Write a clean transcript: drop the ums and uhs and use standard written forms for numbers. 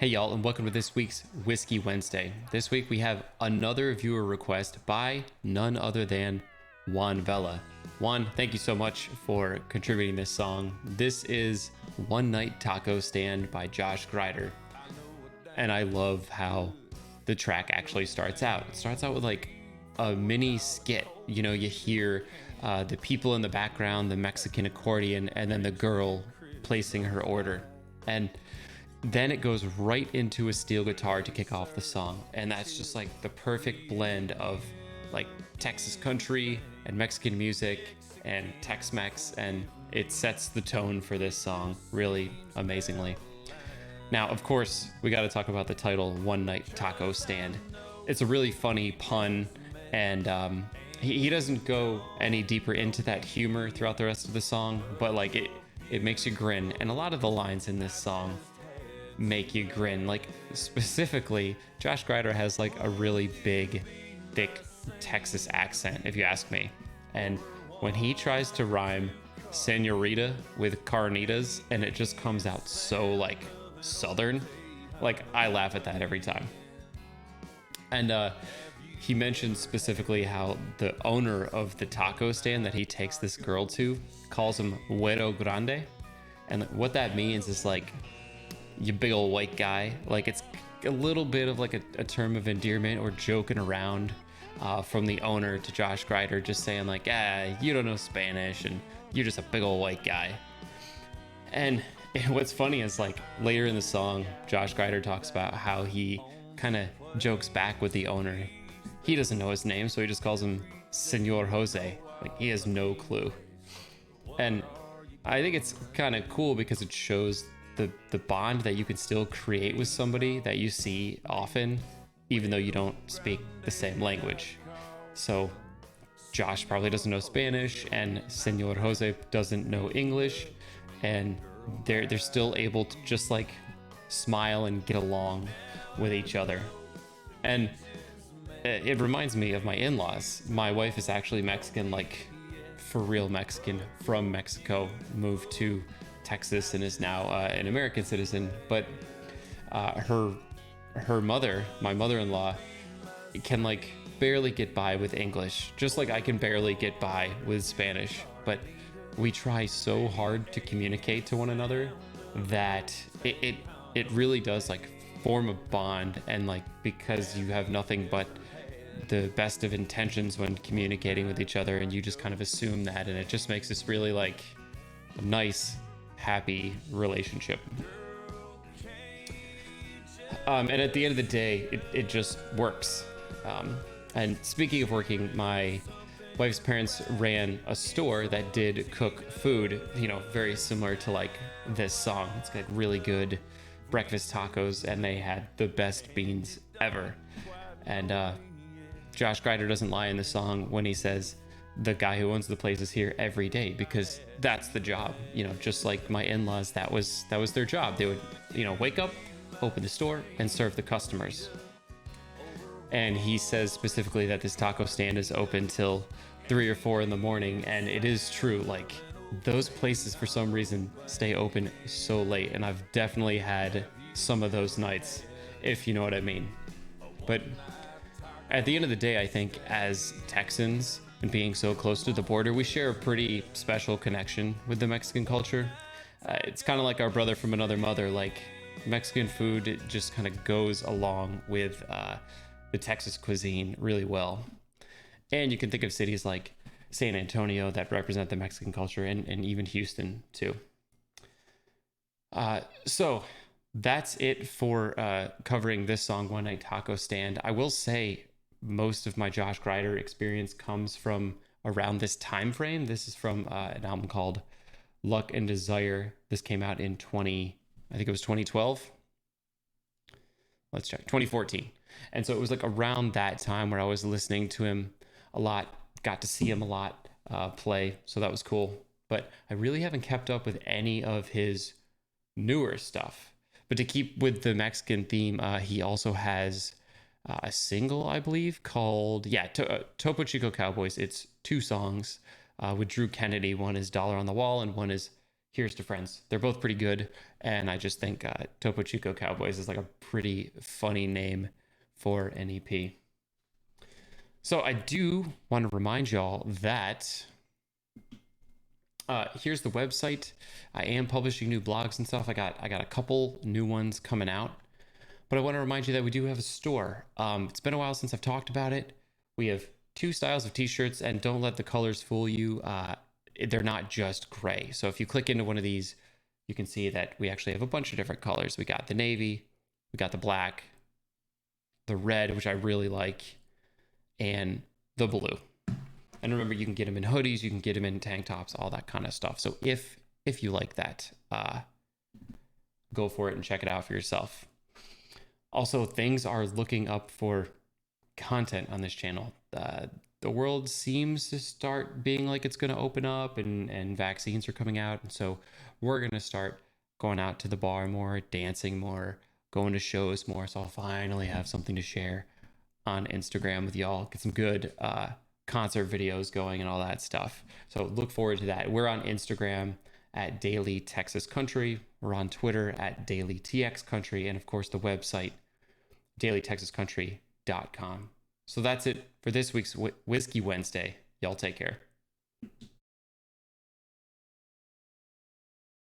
Hey y'all, and welcome to this week's Whiskey Wednesday. This week we have another viewer request by none other than Juan Vela. Juan, thank you so much for contributing this song. This is One Night Taco Stand by Josh Grider. And I love how the track actually starts out. It starts out with like a mini skit. You know, you hear the people in the background, the Mexican accordion, and then the girl placing her order. And then it goes right into a steel guitar to kick off the song. And that's just like the perfect blend of like Texas country and Mexican music and Tex-Mex. And it sets the tone for this song really amazingly. Now, of course, we got to talk about the title, One Night Taco Stand. It's a really funny pun, and he doesn't go any deeper into that humor throughout the rest of the song, but like it makes you grin. And a lot of the lines in this song make you grin. Like specifically, Josh Grider has like a really big, thick Texas accent, if you ask me. And when he tries to rhyme senorita with carnitas, and it just comes out so like southern, like I laugh at that every time. And he mentioned specifically how the owner of the taco stand that he takes this girl to calls him Güero Grande. And what that means is like, you big old white guy. Like it's a little bit of like a term of endearment or joking around from the owner to Josh Grider, just saying like, you don't know Spanish and you're just a big old white guy. And what's funny is like later in the song, Josh Grider talks about how he kind of jokes back with the owner. He doesn't know his name, so he just calls him Senor Jose. Like he has no clue. And I think it's kind of cool because it shows the bond that you can still create with somebody that you see often, even though you don't speak the same language. So Josh probably doesn't know Spanish, and Senor Jose doesn't know English, and they're still able to just like smile and get along with each other. And it reminds me of my in-laws. My wife is actually Mexican, like for real Mexican, from Mexico, moved to Texas and is now an American citizen. But her mother, my mother-in-law, can like barely get by with English, just like I can barely get by with Spanish. But we try so hard to communicate to one another that it really does like form a bond. And like because you have nothing but the best of intentions when communicating with each other, and you just kind of assume that, and it just makes this really like a nice, happy relationship. And at the end of the day, it just works. And speaking of working, my wife's parents ran a store that did cook food, you know, very similar to like this song. It's got really good breakfast tacos, and they had the best beans ever. And Josh Grider doesn't lie in the song when he says the guy who owns the place is here every day, because that's the job. You know, just like my in-laws, that was their job. They would, you know, wake up, open the store, and serve the customers. And he says specifically that this taco stand is open till 3 or 4 in the morning, and it is true. Like those places for some reason stay open so late, and I've definitely had some of those nights, if you know what I mean. But at the end of the day, I think as Texans and being so close to the border, we share a pretty special connection with the Mexican culture. It's kind of like our brother from another mother. Like Mexican food, it just kind of goes along with the Texas cuisine really well. And you can think of cities like San Antonio that represent the Mexican culture, and even Houston too. So that's it for covering this song, One Night Taco Stand. I will say most of my Josh Grider experience comes from around this time frame. This is from an album called Luck and Desire. This came out in I think it was 2012. Let's check, 2014. And so it was like around that time where I was listening to him a lot, got to see him a lot play. So that was cool. But I really haven't kept up with any of his newer stuff. But to keep with the Mexican theme, he also has a single, I believe, called Topo, Chico, Cowboys. It's 2 songs with Drew Kennedy. One is Dollar on the Wall, and one is Here's to Friends. They're both pretty good, and I just think Topo Chico Cowboys is like a pretty funny name for an EP. So I do want to remind y'all that here's the website. I am publishing new blogs and stuff. I got a couple new ones coming out, but I want to remind you that we do have a store. It's been a while since I've talked about it. We have two styles of t-shirts, and don't let the colors fool you. They're not just gray. So if you click into one of these, you can see that we actually have a bunch of different colors. We got the navy, we got the black, the red, which I really like, and the blue. And remember, you can get them in hoodies, you can get them in tank tops, all that kind of stuff. So if you like that, go for it and check it out for yourself. Also, things are looking up for content on this channel. The world seems to start being like it's going to open up, and vaccines are coming out. And so we're going to start going out to the bar more, dancing more, going to shows more. So I'll finally have something to share on Instagram with y'all, get some good concert videos going and all that stuff. So look forward to that. We're on Instagram at Daily Texas Country. We're on Twitter at Daily TX Country. And of course, the website, dailytexascountry.com. So that's it for this week's Whiskey Wednesday. Y'all take care.